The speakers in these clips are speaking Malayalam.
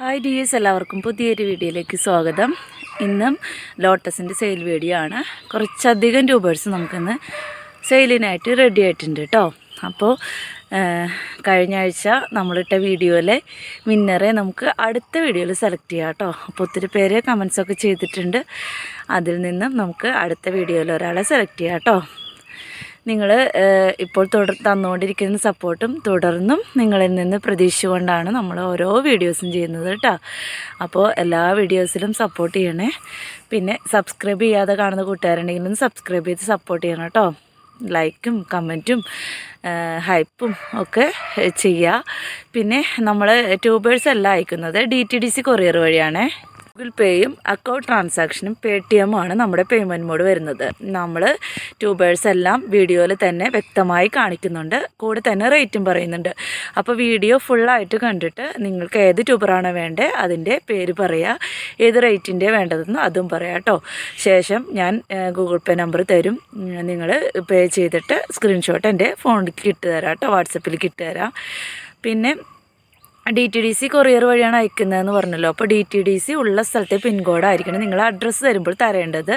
ഹായ് ഡിയേഴ്സ്, എല്ലാവർക്കും പുതിയൊരു വീഡിയോയിലേക്ക് സ്വാഗതം. ഇന്നും ലോട്ടസിൻ്റെ സെയിൽ വീഡിയോ ആണ്. കുറച്ചധികം ട്യൂബേഴ്സ് നമുക്കിന്ന് സെയിലിനായിട്ട് റെഡി ആയിട്ടുണ്ട് കേട്ടോ. അപ്പോൾ കഴിഞ്ഞ ആഴ്ച നമ്മളിട്ട വീഡിയോയിലെ വിന്നറെ നമുക്ക് അടുത്ത വീഡിയോയിൽ സെലക്ട് ചെയ്യാം കേട്ടോ. അപ്പോൾ ഒത്തിരി പേര് കമൻസൊക്കെ ചെയ്തിട്ടുണ്ട്. അതിൽ നിന്നും നമുക്ക് അടുത്ത വീഡിയോയിൽ ഒരാളെ സെലക്ട് ചെയ്യാം കേട്ടോ. നിങ്ങൾ ഇപ്പോൾ തന്നുകൊണ്ടിരിക്കുന്ന സപ്പോർട്ടും തുടർന്നും നിങ്ങളിൽ നിന്ന് പ്രതീക്ഷിച്ചുകൊണ്ടാണ് നമ്മൾ ഓരോ വീഡിയോസും ചെയ്യുന്നത് കേട്ടോ. അപ്പോൾ എല്ലാ വീഡിയോസിലും സപ്പോർട്ട് ചെയ്യണേ. പിന്നെ സബ്സ്ക്രൈബ് ചെയ്യാതെ കാണുന്ന കൂട്ടുകാരുണ്ടെങ്കിലും സബ്സ്ക്രൈബ് ചെയ്ത് സപ്പോർട്ട് ചെയ്യണം കേട്ടോ. ലൈക്കും കമൻറ്റും ഹൈപ്പും ഒക്കെ ചെയ്യുക. പിന്നെ നമ്മൾ ട്യൂബേഴ്സ് എല്ലാം അയക്കുന്നത് DTDC കൊറിയർ വഴിയാണേ. ഗൂഗിൾ പേയും അക്കൗണ്ട് ട്രാൻസാക്ഷനും Paytm ആണ് നമ്മുടെ പേയ്മെൻറ്റ് മോഡ് വരുന്നത്. നമ്മൾ ട്യൂബേഴ്സ് എല്ലാം വീഡിയോയിൽ തന്നെ വ്യക്തമായി കാണിക്കുന്നുണ്ട്, കൂടെ തന്നെ റേറ്റും പറയുന്നുണ്ട്. അപ്പോൾ വീഡിയോ ഫുള്ളായിട്ട് കണ്ടിട്ട് നിങ്ങൾക്ക് ഏത് ട്യൂബറാണ് വേണ്ടത് അതിൻ്റെ പേര് പറയുക, ഏത് റേറ്റിൻ്റെ വേണ്ടതെന്ന് അതും പറയാം കേട്ടോ. ശേഷം ഞാൻ ഗൂഗിൾ പേ നമ്പർ തരും, നിങ്ങൾ പേ ചെയ്തിട്ട് സ്ക്രീൻഷോട്ട് എൻ്റെ ഫോണിലേക്ക് ഇട്ട് തരാം കേട്ടോ, വാട്സപ്പിലേക്ക് ഇട്ട് തരാം. പിന്നെ DTDC കൊറിയർ വഴിയാണ് അയക്കുന്നതെന്ന് പറഞ്ഞല്ലോ. അപ്പോൾ DTDC ഉള്ള സ്ഥലത്തെ പിൻകോഡായിരിക്കണം നിങ്ങൾ അഡ്രസ്സ് തരുമ്പോൾ തരേണ്ടത്.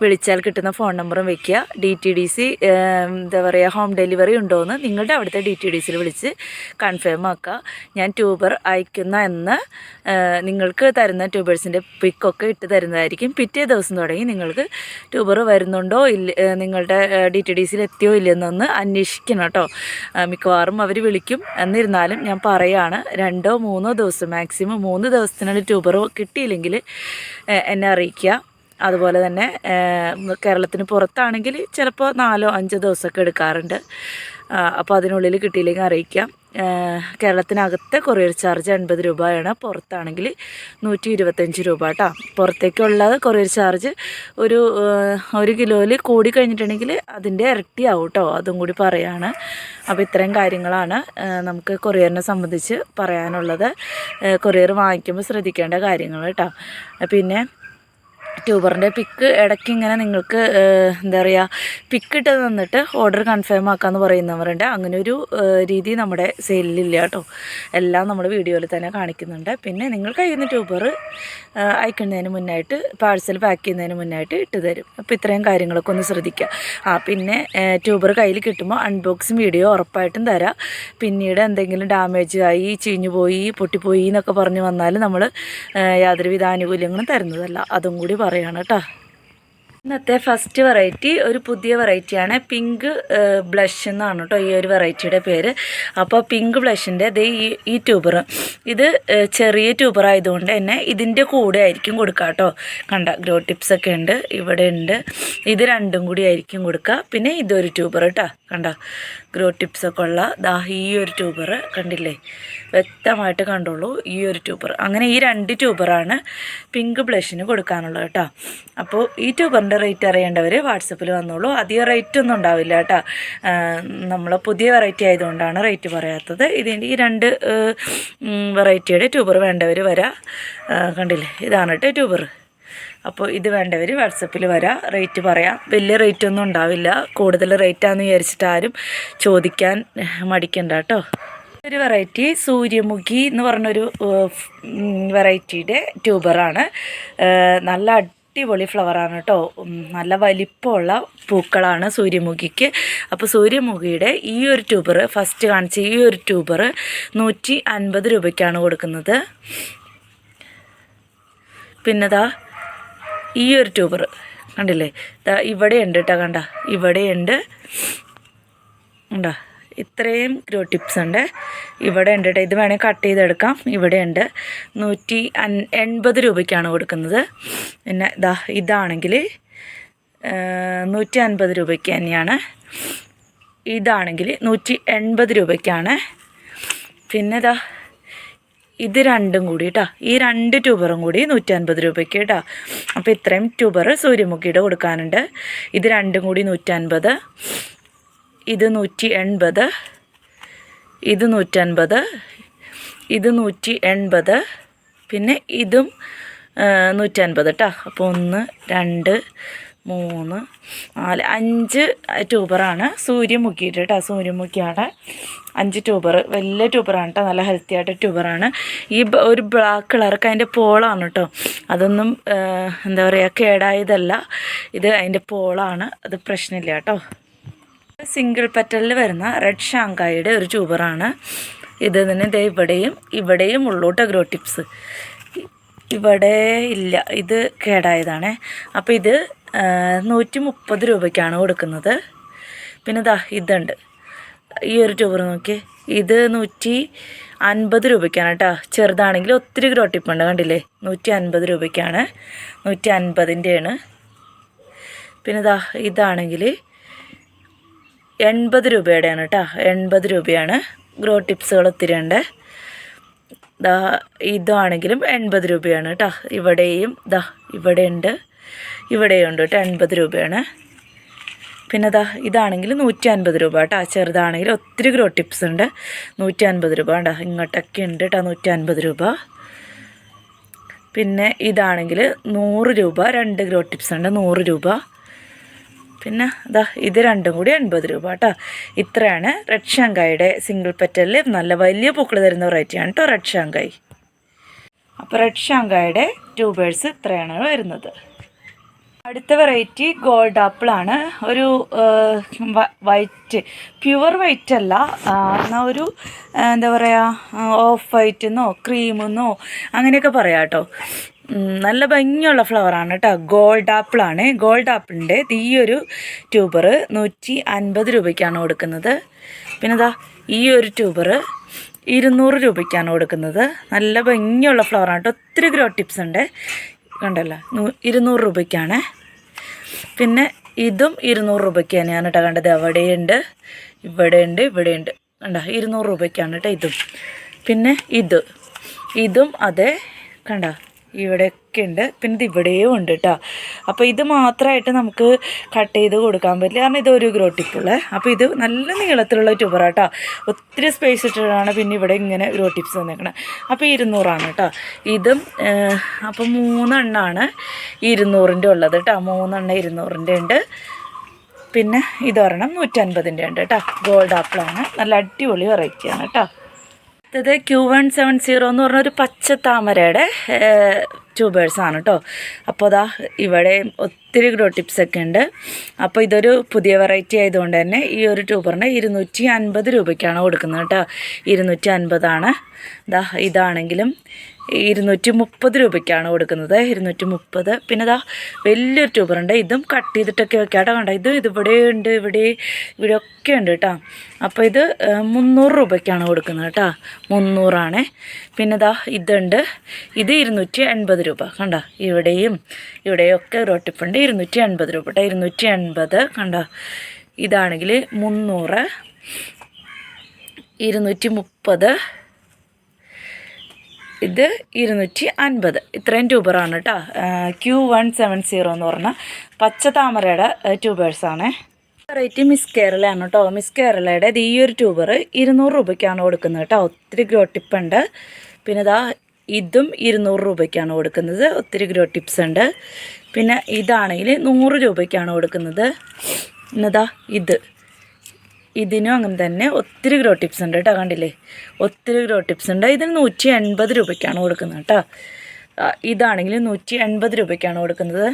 വിളിച്ചാൽ കിട്ടുന്ന ഫോൺ നമ്പറും വയ്ക്കുക. DTDC എന്താ പറയുക, ഹോം ഡെലിവറി ഉണ്ടോയെന്ന് നിങ്ങളുടെ അവിടുത്തെ DTDCയിൽ വിളിച്ച് കൺഫേം ആക്കുക. ഞാൻ ട്യൂബർ അയക്കുന്ന എന്ന് നിങ്ങൾക്ക് തരുന്ന ട്യൂബേഴ്സിൻ്റെ പിക്കൊക്കെ ഇട്ട് തരുന്നതായിരിക്കും. പിറ്റേ ദിവസം തുടങ്ങി നിങ്ങൾക്ക് ട്യൂബർ വരുന്നുണ്ടോ ഇല്ല, നിങ്ങളുടെ DTDCയിൽ എത്തിയോ ഇല്ലെന്നൊന്ന് അന്വേഷിക്കണം കേട്ടോ. മിക്കവാറും അവർ വിളിക്കും. എന്നിരുന്നാലും ഞാൻ പറയുകയാണ്, 2-3 ദിവസം, മാക്സിമം 3 ദിവസത്തിനുള്ളിൽ ട്യൂബർ കിട്ടിയില്ലെങ്കിൽ എന്നെ അറിയിക്കുക. അതുപോലെ തന്നെ കേരളത്തിന് പുറത്താണെങ്കിൽ ചിലപ്പോൾ 4-5 ദിവസമൊക്കെ എടുക്കാറുണ്ട്. അപ്പോൾ അതിനുള്ളിൽ കിട്ടിയില്ലെങ്കിൽ അറിയിക്കാം. കേരളത്തിനകത്ത് കൊറിയർ ചാർജ് 80 രൂപയാണ്, പുറത്താണെങ്കിൽ 125 രൂപ കേട്ടോ. പുറത്തേക്കുള്ളത് കൊറിയർ ചാർജ് ഒരു കിലോയിൽ കൂടി കഴിഞ്ഞിട്ടുണ്ടെങ്കിൽ അതിൻ്റെ ഇരട്ടിയാവും കേട്ടോ, അതും കൂടി പറയാണ്. അപ്പോൾ ഇത്രയും കാര്യങ്ങളാണ് നമുക്ക് കൊറിയറിനെ സംബന്ധിച്ച് പറയാനുള്ളത്. കൊറിയർ വാങ്ങിക്കുമ്പോൾ ശ്രദ്ധിക്കേണ്ട കാര്യങ്ങൾ കേട്ടോ. പിന്നെ ട്യൂബറിൻ്റെ പിക്ക് ഇടയ്ക്ക് ഇങ്ങനെ നിങ്ങൾക്ക് എന്താ പറയുക, പിക്കിട്ട് തന്നിട്ട് ഓർഡർ കൺഫേം ആക്കാമെന്ന് പറയുന്നവരുണ്ട്. അങ്ങനെ ഒരു രീതി നമ്മുടെ സെയിലിലില്ല കേട്ടോ. എല്ലാം നമ്മൾ വീഡിയോയിൽ തന്നെ കാണിക്കുന്നുണ്ട്. പിന്നെ നിങ്ങൾ കഴിയുന്ന ട്യൂബർ അയക്കുന്നതിന് മുന്നായിട്ട്, പാഴ്സൽ പാക്ക് ചെയ്യുന്നതിന് മുന്നായിട്ട് ഇട്ട് തരും. അപ്പോൾ ഇത്രയും കാര്യങ്ങളൊക്കെ ഒന്ന് ശ്രദ്ധിക്കുക. പിന്നെ ട്യൂബർ കയ്യിൽ കിട്ടുമ്പോൾ അൺബോക്സിങ് വീഡിയോ ഉറപ്പായിട്ടും തരാം. പിന്നീട് എന്തെങ്കിലും ഡാമേജ് ആയി, ചീഞ്ഞു പോയി, പൊട്ടിപ്പോയി എന്നൊക്കെ പറഞ്ഞ് വന്നാൽ നമ്മൾ യാതൊരുവിധ ആനുകൂല്യങ്ങളും തരുന്നതല്ല. അതും കൂടി പറയാണ് കേട്ടോ. ഇന്നത്തെ ഫസ്റ്റ് വെറൈറ്റി ഒരു പുതിയ വെറൈറ്റിയാണ്. പിങ്ക് ബ്ലഷ് എന്നാണ് കേട്ടോ ഈ ഒരു വെറൈറ്റിയുടെ പേര്. അപ്പോൾ പിങ്ക് ബ്ലഷിൻ്റെ ഈ ട്യൂബർ, ഇത് ചെറിയ ട്യൂബർ ആയതുകൊണ്ട് തന്നെ ഇതിൻ്റെ കൂടെ ആയിരിക്കും കൊടുക്കുക കേട്ടോ. കണ്ട ഗ്രോ ടിപ്സൊക്കെ ഉണ്ട്, ഇവിടെ ഉണ്ട്. ഇത് രണ്ടും കൂടി ആയിരിക്കും കൊടുക്കുക. പിന്നെ ഇതൊരു ട്യൂബർ കേട്ടോ, കണ്ട ഗ്രോ ടിപ്സൊക്കെ ഉള്ള ഈ ഒരു ട്യൂബർ കണ്ടില്ലേ, വ്യക്തമായിട്ട് കണ്ടോളൂ. ഈ ഒരു ട്യൂബർ, അങ്ങനെ ഈ 2 ട്യൂബറാണ് പിങ്ക് ബ്ലഷിന് കൊടുക്കാനുള്ളത് കേട്ടോ. അപ്പോൾ ഈ ട്യൂബറിൻ്റെ റേറ്റ് അറിയേണ്ടവർ വാട്സപ്പിൽ വന്നോളൂ. അധികം റേറ്റ് ഒന്നും ഉണ്ടാവില്ല കേട്ടോ. നമ്മൾ പുതിയ വെറൈറ്റി ആയതുകൊണ്ടാണ് റേറ്റ് പറയാത്തത്. ഇതിൻ്റെ ഈ 2 വെറൈറ്റിയുടെ ട്യൂബർ വേണ്ടവർ വരാം. കണ്ടില്ലേ, ഇതാണ് കേട്ടോ ട്യൂബർ. അപ്പോൾ ഇത് വേണ്ടവർ വാട്സപ്പിൽ വരാം, റേറ്റ് പറയാം. വലിയ റേറ്റൊന്നും ഉണ്ടാവില്ല. കൂടുതൽ റേറ്റാണെന്ന് വിചാരിച്ചിട്ട് ആരും ചോദിക്കാൻ മടിക്കണ്ട കേട്ടോ. ഒരു വെറൈറ്റി സൂര്യമുഖി എന്ന് പറഞ്ഞൊരു വെറൈറ്റിയുടെ ട്യൂബറാണ്. നല്ല അടിപൊളി ഫ്ലവറാണ് കേട്ടോ. നല്ല വലിപ്പമുള്ള പൂക്കളാണ് സൂര്യമുഖിക്ക്. അപ്പോൾ സൂര്യമുഖിയുടെ ഈ ഒരു ട്യൂബർ, ഫസ്റ്റ് കാണിച്ച ഈ ഒരു ട്യൂബർ 150 രൂപയ്ക്കാണ് കൊടുക്കുന്നത്. പിന്നെ ഈ ഒരു ട്യൂബർ കണ്ടില്ലേ, ഇവിടെ ഉണ്ട് കേട്ടോ, കണ്ട ഇവിടെ ഉണ്ട്, ഉണ്ടോ, ഇത്രയും ഗ്രോ ടിപ്സ് ഉണ്ട്. ഇവിടെ ഉണ്ട് കേട്ടോ, ഇത് വേണമെങ്കിൽ കട്ട് ചെയ്തെടുക്കാം. ഇവിടെ ഉണ്ട്. 180 രൂപയ്ക്കാണ് കൊടുക്കുന്നത്. പിന്നെ ഇതാണെങ്കിൽ 150 രൂപയ്ക്ക് തന്നെയാണ്. ഇതാണെങ്കിൽ 180 രൂപയ്ക്കാണ്. പിന്നെ ഇത് രണ്ടും കൂടി കേട്ടോ, ഈ 2 ട്യൂബറും കൂടി 150 രൂപയ്ക്ക് കേട്ടോ. അപ്പോൾ ഇത്രയും ട്യൂബർ സൂര്യമുഖിയുടെ കൊടുക്കാനുണ്ട്. ഇത് രണ്ടും കൂടി 150, ഇത് 180, ഇത് 150, ഇത് 180, പിന്നെ ഇതും 150 കേട്ടോ. അപ്പോൾ 1, 2, 3 4 5 ട്യൂബറാണ് സൂര്യമുഖിയിട്ട് കേട്ടോ. സൂര്യമുഖിയാണ് 5 ട്യൂബർ. വലിയ ട്യൂബറാണ് കേട്ടോ. നല്ല ഹെൽത്തി ആയിട്ട് ട്യൂബറാണ്. ഈ ഒരു ബ്ലാക്ക് കളർക്ക് അതിൻ്റെ പോളാണ് കേട്ടോ. അതൊന്നും എന്താ പറയുക, കേടായതല്ല. ഇത് അതിൻ്റെ പോളാണ്. അത് പ്രശ്നമില്ല കേട്ടോ. സിംഗിൾ പെറ്റലിൽ വരുന്ന റെഡ് ഷാങ്കായിയുടെ ഒരു ട്യൂബറാണ് ഇത്. തന്നെ ദേ ഇവിടെയും ഉള്ളൂട്ടോ ഗ്രോ ടിപ്സ്. ഇവിടെ ഇല്ല, ഇത് കേടായതാണ്. അപ്പോൾ ഇത് 130 രൂപയ്ക്കാണ് കൊടുക്കുന്നത്. പിന്നെ ഇതുണ്ട്, ഈ ഒരു ട്യൂബർ നോക്കി, ഇത് 150 രൂപയ്ക്കാണ് കേട്ടോ. ചെറുതാണെങ്കിൽ ഒത്തിരി ഗ്രോ ടിപ്പുണ്ട്, കണ്ടില്ലേ? 150 രൂപയ്ക്കാണ്, 150ൻ്റെയാണ്. പിന്നെ ഇതാണെങ്കിൽ 80 രൂപയുടെയാണ് കേട്ടോ. 80 രൂപയാണ്. ഗ്രോ ടിപ്സുകൾ ഒത്തിരി ഉണ്ട്. ഇതാണെങ്കിലും 80 രൂപയാണ് കേട്ടോ. ഇവിടെയും ഇവിടെയുണ്ട്, ഇവിടെയുണ്ട് കേട്ടോ. 80 രൂപയാണ്. പിന്നെ ഇതാണെങ്കിൽ 150 രൂപ കേട്ടോ. ചെറുതാണെങ്കിൽ ഒത്തിരി ഗ്രോ ടിപ്സ് ഉണ്ട്. 150 രൂപ കേട്ടോ. ഇങ്ങോട്ടൊക്കെ ഉണ്ട് കേട്ടോ. 150 രൂപ. പിന്നെ ഇതാണെങ്കിൽ 100 രൂപ. 2 ഗ്രോ ടിപ്സ് ഉണ്ട്, 100 രൂപ. പിന്നെ ഇത് രണ്ടും കൂടി 80 രൂപ കേട്ടോ. ഇത്രയാണ് റെഡ് ഷാങ്കായുടെ സിംഗിൾ പെറ്റലിൽ നല്ല വലിയ പൂക്കൾ തരുന്ന വെറൈറ്റിയാണ് കേട്ടോ റെഡ് ഷാങ്കായി. അപ്പോൾ റെഡ് ഷാങ്കായുടെ ട്യൂബേഴ്സ് ഇത്രയാണ് വരുന്നത്. അടുത്ത വെറൈറ്റി ഗോൾഡ് ആപ്പിളാണ്. ഒരു വൈറ്റ്, പ്യുവർ വൈറ്റ് അല്ല, എന്നാൽ ഒരു എന്താ പറയുക, ഓഫ് വൈറ്റെന്നോ ക്രീമെന്നോ അങ്ങനെയൊക്കെ പറയാം കേട്ടോ. നല്ല ഭംഗിയുള്ള ഫ്ലവറാണ് കേട്ടോ. ഗോൾഡ് ആപ്പിളാണ്. ഗോൾഡ് ആപ്പിളിൻ്റെ ഈ ഒരു ട്യൂബർ 150 രൂപയ്ക്കാണ് കൊടുക്കുന്നത്. പിന്നെ ഈ ഒരു ട്യൂബർ 200 രൂപയ്ക്കാണ് കൊടുക്കുന്നത്. നല്ല ഭംഗിയുള്ള ഫ്ലവറാണ് കേട്ടോ. ഒത്തിരി ഗ്രോ ടിപ്സ് ഉണ്ട്, കണ്ടല്ലോ. 200 രൂപയ്ക്കാണ്. പിന്നെ ഇതും 200 രൂപയ്ക്ക് തന്നെയാണ് കേട്ടോ. കണ്ടത് അവിടെയുണ്ട്, ഇവിടെയുണ്ട്, ഇവിടെയുണ്ട്, കണ്ടോ. 200 രൂപയ്ക്കാണ് കേട്ടോ ഇതും. പിന്നെ ഇതും അതെ, കണ്ടോ, ഇവിടെയൊക്കെ ഉണ്ട്. പിന്നെ ഇത് ഇവിടെയും ഉണ്ട് കേട്ടോ. അപ്പോൾ ഇത് മാത്രമായിട്ട് നമുക്ക് കട്ട് ചെയ്ത് കൊടുക്കാൻ പറ്റില്ല, കാരണം ഇതൊരു ഗ്രോ ടിപ്പുള്ള. അപ്പോൾ ഇത് നല്ല നീളത്തിലുള്ള ട്യൂബറാണ് കേട്ടോ. ഒത്തിരി സ്പേസ് ഇട്ടിട്ടാണ് പിന്നെ ഇവിടെ ഇങ്ങനെ ഗ്രോ ടിപ്സ് വന്നേക്കണം. അപ്പോൾ 200 കേട്ടോ ഇതും. അപ്പോൾ 3 എണ്ണമാണ് 200ൻ്റെ ഉള്ളത് കേട്ടോ. 3 എണ്ണം 200ൻ്റെ ഉണ്ട്. പിന്നെ ഇതൊരെണ്ണം 150ൻ്റെ ഉണ്ട് കേട്ടോ. ഗോൾഡ് ആപ്പിളാണ്. നല്ല അടിപൊളി വെറൈറ്റിയാണ് കേട്ടോ. അടുത്തത് Q170 എന്ന് പറഞ്ഞൊരു പച്ച താമരയുടെ ട്യൂബേഴ്സാണ് കേട്ടോ. അപ്പോൾ ഇവിടെ ഒത്തിരി ഗ്രോ ടിപ്സൊക്കെ ഉണ്ട്. അപ്പോൾ ഇതൊരു പുതിയ വെറൈറ്റി ആയതുകൊണ്ട് തന്നെ ഈ ഒരു ട്യൂബറിന് 250 രൂപയ്ക്കാണ് കൊടുക്കുന്നത് കേട്ടോ. 250 ഇതാണെങ്കിലും 230 രൂപയ്ക്കാണ് കൊടുക്കുന്നത്. 230. പിന്നെ വലിയൊരു ട്യൂബറുണ്ട്. ഇതും കട്ട് ചെയ്തിട്ടൊക്കെ വെക്കാട്ടോ. കണ്ടോ, ഇതിവിടെയുണ്ട്, ഇവിടെയൊക്കെ ഉണ്ട് കേട്ടോ. അപ്പോൾ ഇത് 300 രൂപയ്ക്കാണ് കൊടുക്കുന്നത് കേട്ടോ. 300. പിന്നെ ഇതുണ്ട്, ഇത് 280 രൂപ. കണ്ടോ, ഇവിടെയൊക്കെ റോട്ടിപ്പുണ്ട്. 280 രൂപ കേട്ടോ. 280. കണ്ടോ, ഇതാണെങ്കിൽ 300, 230, ഇത് 250. ഇത്രയും ട്യൂബറാണ് കേട്ടോ. Q170 എന്ന് പറഞ്ഞ പച്ച താമരയുടെ ട്യൂബേഴ്സാണ്. വെറൈറ്റി മിസ് കേരളയാണ് കേട്ടോ. മിസ് കേരളയുടെ ഈ ഒരു ട്യൂബർ 200 രൂപയ്ക്കാണ് കൊടുക്കുന്നത് കേട്ടോ. ഒത്തിരി ഗ്രോ ടിപ്പുണ്ട്. പിന്നെ ഇതും 200 രൂപയ്ക്കാണ് കൊടുക്കുന്നത്. ഒത്തിരി ഗ്രോ ടിപ്സ് ഉണ്ട്. പിന്നെ ഇതാണെങ്കിൽ 100 രൂപയ്ക്കാണ് കൊടുക്കുന്നത്. പിന്നെ ഇതിനും അങ്ങനെ തന്നെ ഒത്തിരി ഗ്രോ ടിപ്സ് ഉണ്ട് കേട്ടോ. കണ്ടില്ലേ, ഒത്തിരി ഗ്രോ ടിപ്സ് ഉണ്ട്. ഇതിന് 180 രൂപയ്ക്കാണ് കൊടുക്കുന്നത് കേട്ടോ. ഇതാണെങ്കിൽ 180 രൂപയ്ക്കാണ് കൊടുക്കുന്നത്.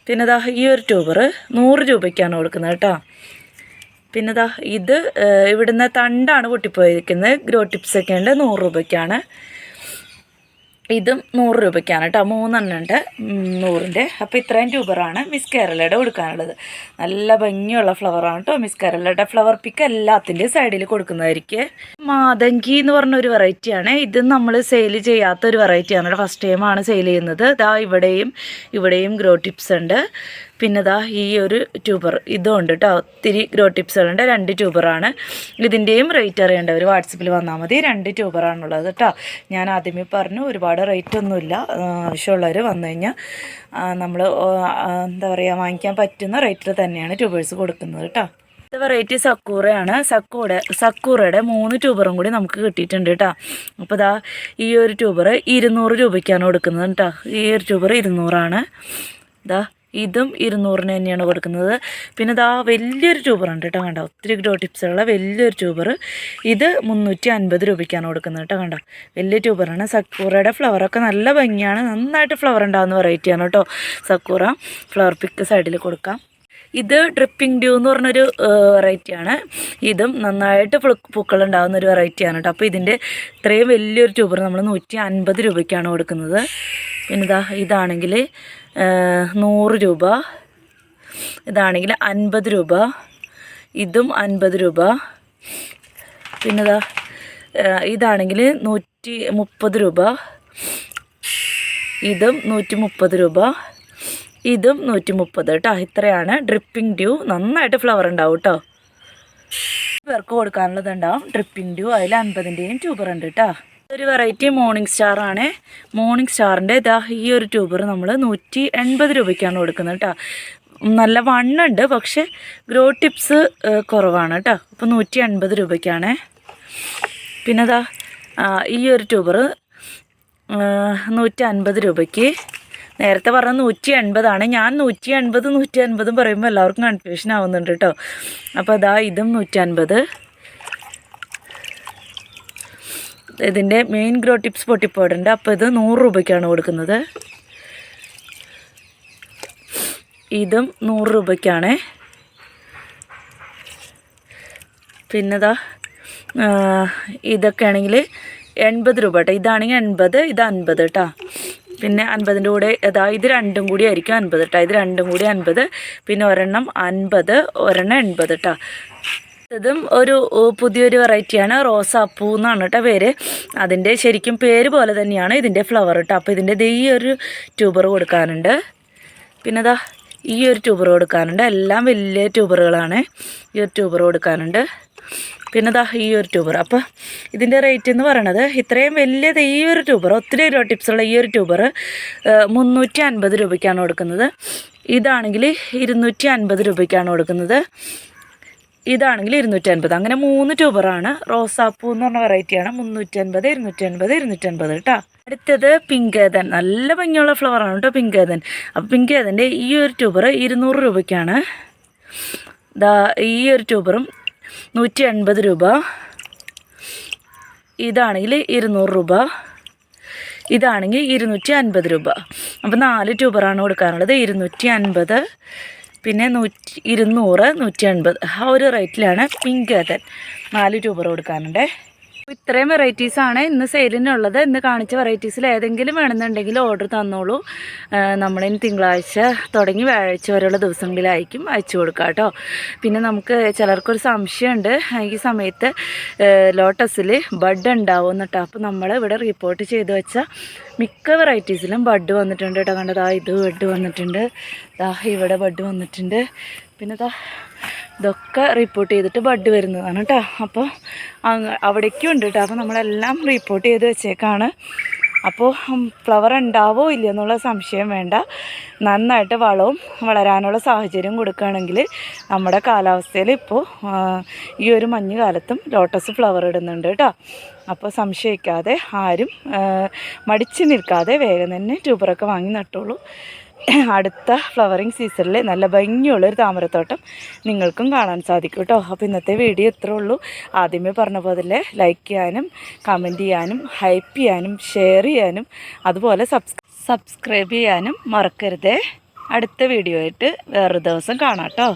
പിന്നെ ഈ ഒരു ട്യൂബർ 100 രൂപയ്ക്കാണ് കൊടുക്കുന്നത് കേട്ടോ. പിന്നെ ഇത് ഇവിടുന്ന് തണ്ടാണ് പൊട്ടിപ്പോയിരിക്കുന്നത്. ഗ്രോ ടിപ്സൊക്കെ ഉണ്ട്. 100 രൂപയ്ക്കാണ്. ഇതും 100 രൂപയ്ക്കാണ് കേട്ടോ. 3 എണ്ണം ഉണ്ട് 100ൻ്റെ. അപ്പോൾ ഇത്രയും ട്യൂബറാണ് മിസ് കേരളയുടെ കൊടുക്കാനുള്ളത്. നല്ല ഭംഗിയുള്ള ഫ്ലവറാണ് കേട്ടോ മിസ് കേരളയുടെ. ഫ്ലവർ പിക്ക് എല്ലാത്തിൻ്റെയും സൈഡിൽ കൊടുക്കുന്നതായിരിക്കും. മാതങ്കി എന്ന് പറഞ്ഞൊരു വെറൈറ്റിയാണ്. ഇത് നമ്മൾ സെയിൽ ചെയ്യാത്തൊരു വെറൈറ്റിയാണ്. ഫസ്റ്റ് ടൈമാണ് സെയിൽ ചെയ്യുന്നത്. ഇവിടെയും ഗ്രോ ടിപ്സ് ഉണ്ട്. പിന്നെ ഈ ഒരു ട്യൂബർ ഇതും ഉണ്ട് കേട്ടോ. ഒത്തിരി ഗ്രോ ടിപ്സുകളുണ്ട്. 2 ട്യൂബറാണ്. ഇതിൻ്റെയും റേറ്റ് അറിയേണ്ടവർ വാട്സപ്പിൽ വന്നാൽ മതി. 2 ട്യൂബറാണുള്ളത് കേട്ടോ. ഞാൻ ആദ്യമേ പറഞ്ഞു ഒരുപാട് റേറ്റ് ഒന്നുമില്ല. ആവശ്യമുള്ളവർ വന്നു കഴിഞ്ഞാൽ നമ്മൾ എന്താ പറയുക, വാങ്ങിക്കാൻ പറ്റുന്ന റേറ്റിൽ തന്നെയാണ് ട്യൂബേഴ്സ് കൊടുക്കുന്നത് കേട്ടോ. വെറൈറ്റി സക്കൂറയാണ്. സക്കൂറയുടെ 3 ട്യൂബറും കൂടി നമുക്ക് കിട്ടിയിട്ടുണ്ട് കേട്ടോ. അപ്പോൾ ഈ ഒരു ട്യൂബർ 200 രൂപയ്ക്കാണ് കൊടുക്കുന്നത് കേട്ടോ. ഈ ഒരു ട്യൂബർ 200. ഇതും 200-ന് തന്നെയാണ് കൊടുക്കുന്നത്. പിന്നെ ഇതാ വലിയൊരു ട്യൂബറുണ്ട് കേട്ടോ, കണ്ടോ, ഒത്തിരി ഗ്രോ ടിപ്സുള്ള വലിയൊരു ട്യൂബർ. ഇത് 350 രൂപയ്ക്കാണ് കൊടുക്കുന്നത് കേട്ടോ, കണ്ടോ, വലിയ ട്യൂബറാണ്. സക്കൂറയുടെ ഫ്ലവറൊക്കെ നല്ല ഭംഗിയാണ്, നന്നായിട്ട് ഫ്ലവർ ഉണ്ടാകുന്ന വെറൈറ്റിയാണ് കേട്ടോ സക്കൂറ. ഫ്ലവർ പിക്ക് സൈഡിൽ കൊടുക്കാം. ഇത് ഡ്രിപ്പിംഗ് ഡ്യൂ എന്ന് പറഞ്ഞൊരു വെറൈറ്റിയാണ്. ഇതും നന്നായിട്ട് പൂക്കൾ ഉണ്ടാകുന്ന ഒരു വെറൈറ്റിയാണ് കേട്ടോ. അപ്പോൾ ഇതിൻ്റെ ഇത്രയും വലിയൊരു ട്യൂബർ നമ്മൾ 150 രൂപയ്ക്കാണ് കൊടുക്കുന്നത്. പിന്നെ ഇതാണെങ്കിൽ 100 രൂപ, ഇതാണെങ്കിൽ 50 രൂപ, ഇതും 50 രൂപ. പിന്നെ ഇതാണെങ്കിൽ 130 രൂപ, ഇതും 130 രൂപ, ഇതും 130 കേട്ടോ. ഇത്രയാണ് ഡ്രിപ്പിംഗ് ഡ്യൂ. നന്നായിട്ട് ഫ്ലവർ ഉണ്ടാവും കേട്ടോ. പേർക്ക് കൊടുക്കാനുള്ളതുണ്ടാവും ഡ്രിപ്പിംഗ് ഡ്യൂ. അതിൽ 50-ൻ്റെയും ട്യൂബർ ഉണ്ട് കേട്ടോ. ഒരു വെറൈറ്റി മോർണിംഗ് സ്റ്റാർ ആണ്. മോർണിംഗ് സ്റ്റാറിൻ്റെ ഈ ഒരു ട്യൂബർ നമ്മൾ 180 രൂപയ്ക്കാണ് കൊടുക്കുന്നത് കേട്ടോ. നല്ല വണ്ണുണ്ട്, പക്ഷേ ഗ്രോ ടിപ്സ് കുറവാണ് കേട്ടോ. അപ്പോൾ 180 രൂപയ്ക്കാണ്. പിന്നെ ഈ ഒരു ട്യൂബർ 150 രൂപയ്ക്ക്. നേരത്തെ പറഞ്ഞ 180 ഞാൻ 150 പറയുമ്പോൾ എല്ലാവർക്കും കൺഫ്യൂഷൻ ആവുന്നുണ്ട് കേട്ടോ. അപ്പോൾ ഇതും 150. ഇതിൻ്റെ മെയിൻ ഗ്രോ ടിപ്സ് പൊട്ടിപ്പോയിട്ടുണ്ട്. അപ്പോൾ ഇത് 100 രൂപയ്ക്കാണ് കൊടുക്കുന്നത്. ഇതും 100 രൂപയ്ക്കാണ്. പിന്നെ ഇതൊക്കെ ആണെങ്കിൽ 80 രൂപ കേട്ടോ. ഇതാണെങ്കിൽ 80, ഇത് 50 കേട്ടോ. പിന്നെ 50-ൻ്റെ കൂടെ ഇത് രണ്ടും കൂടി ആയിരിക്കും 50 കേട്ടോ. ഇത് രണ്ടും കൂടി 50, പിന്നെ ഒരെണ്ണം 50, ഒരെണ്ണം 80 കേട്ടോ. ഇതും ഒരു പുതിയൊരു വെറൈറ്റിയാണ്. റോസാപ്പൂ എന്നാണ് കേട്ടോ പേര്. അതിൻ്റെ ശരിക്കും പേര് പോലെ തന്നെയാണ് ഇതിൻ്റെ ഫ്ലവർ കേട്ടോ. അപ്പോൾ ഇതിൻ്റെ ഈ ഒരു ട്യൂബർ കൊടുക്കാനുണ്ട്. പിന്നെ ഈ ഒരു ട്യൂബർ കൊടുക്കാനുണ്ട്. എല്ലാം വലിയ ട്യൂബറുകളാണ്. ഈ ഒരു ട്യൂബർ കൊടുക്കാനുണ്ട്. പിന്നെ ഈ ഒരു ട്യൂബർ. അപ്പോൾ ഇതിൻ്റെ റേറ്റ് എന്ന് പറയണത് ഇത്രയും വലിയത് ഈ ഒരു ട്യൂബർ, ഒത്തിരി ഗ്രോ ടിപ്സുള്ള ഈ ഒരു ട്യൂബർ 350 രൂപയ്ക്കാണ് കൊടുക്കുന്നത്. ഇതാണെങ്കിൽ 250 രൂപയ്ക്കാണ് കൊടുക്കുന്നത്. ഇതാണെങ്കിൽ 250. അങ്ങനെ 3 ട്യൂബറാണ്. റോസാപ്പൂ എന്ന് പറഞ്ഞ വെറൈറ്റിയാണ്. 350, 250, 250 കേട്ടോ. അടുത്തത് പിങ്കേതൻ. നല്ല ഭംഗിയുള്ള ഫ്ലവറാണ് കേട്ടോ പിങ്കേതൻ. അപ്പോൾ പിങ്കേതൻ്റെ ഈ ഒരു ട്യൂബർ 200 രൂപയ്ക്കാണ്. ഈ ഒരു ട്യൂബറും 180 രൂപ. ഇതാണെങ്കിൽ 200 രൂപ. ഇതാണെങ്കിൽ 250 രൂപ. അപ്പോൾ 4 ട്യൂബറാണ് കൊടുക്കാനുള്ളത്. 250, പിന്നെ 200, 180 ആ ഒരു റേറ്റിലാണ് പിങ്കേതൻ 4 ട്യൂബർ കൊടുക്കാനുണ്ട്. ഇത്രയും വെറൈറ്റീസാണ് ഇന്ന് സെയിലിനുള്ളത്. ഇന്ന് കാണിച്ച വെറൈറ്റീസിൽ ഏതെങ്കിലും വേണമെന്നുണ്ടെങ്കിൽ ഓർഡർ തന്നോളൂ. നമ്മളിനി തിങ്കളാഴ്ച തുടങ്ങി വ്യാഴാഴ്ച വരെയുള്ള ദിവസങ്ങളിലായിരിക്കും അയച്ചു കൊടുക്കുക കേട്ടോ. പിന്നെ നമുക്ക് ചിലർക്കൊരു സംശയമുണ്ട്, ഈ സമയത്ത് ലോട്ടസിൽ ബഡ് ഉണ്ടാവും കേട്ടോ. അപ്പോൾ നമ്മൾ ഇവിടെ റിപ്പോർട്ട് ചെയ്ത് വെച്ച മിക്ക വെറൈറ്റീസിലും ബഡ് വന്നിട്ടുണ്ട് കേട്ടോ. കണ്ടോ, ഇത് ബഡ് വന്നിട്ടുണ്ട്, ഇവിടെ ബഡ് വന്നിട്ടുണ്ട്. പിന്നെ ഇതൊക്കെ റിപ്പോർട്ട് ചെയ്തിട്ട് ബഡ് വരുന്നതാണ് കേട്ടോ. അപ്പോൾ അവിടേക്കും ഉണ്ട് കേട്ടോ. അപ്പോൾ നമ്മളെല്ലാം റിപ്പോർട്ട് ചെയ്ത് വെച്ചേക്കാണ്. അപ്പോൾ ഫ്ലവർ ഉണ്ടാവോ ഇല്ല എന്നുള്ള സംശയം വേണ്ട. നന്നായിട്ട് വളവും വളരാനുള്ള സാഹചര്യം കൊടുക്കുകയാണെങ്കിൽ നമ്മുടെ കാലാവസ്ഥയിൽ ഇപ്പോൾ ഈ ഒരു മഞ്ഞ് കാലത്തും ലോട്ടസ് ഫ്ലവർ ഇടുന്നുണ്ട് കേട്ടോ. അപ്പോൾ സംശയിക്കാതെ ആരും മടിച്ച് നിൽക്കാതെ വേഗം തന്നെ ട്യൂബറൊക്കെ വാങ്ങി നട്ടോളൂ. അടുത്ത ഫ്ലവറിങ് സീസണിൽ നല്ല ഭംഗിയുള്ളൊരു താമരത്തോട്ടം നിങ്ങൾക്കും കാണാൻ സാധിക്കും കേട്ടോ. അപ്പോൾ ഇന്നത്തെ വീഡിയോ ഇത്രേ ഉള്ളൂ. ആദ്യമേ പറഞ്ഞ പോലെ ലൈക്ക് ചെയ്യാനും കമൻറ്റ് ചെയ്യാനും ഹൈപ്പ് ചെയ്യാനും ഷെയർ ചെയ്യാനും അതുപോലെ സബ്സ്ക്രൈബ് ചെയ്യാനും മറക്കരുതേ. അടുത്ത വീഡിയോ ആയിട്ട് വേറൊരു ദിവസം കാണാം കേട്ടോ.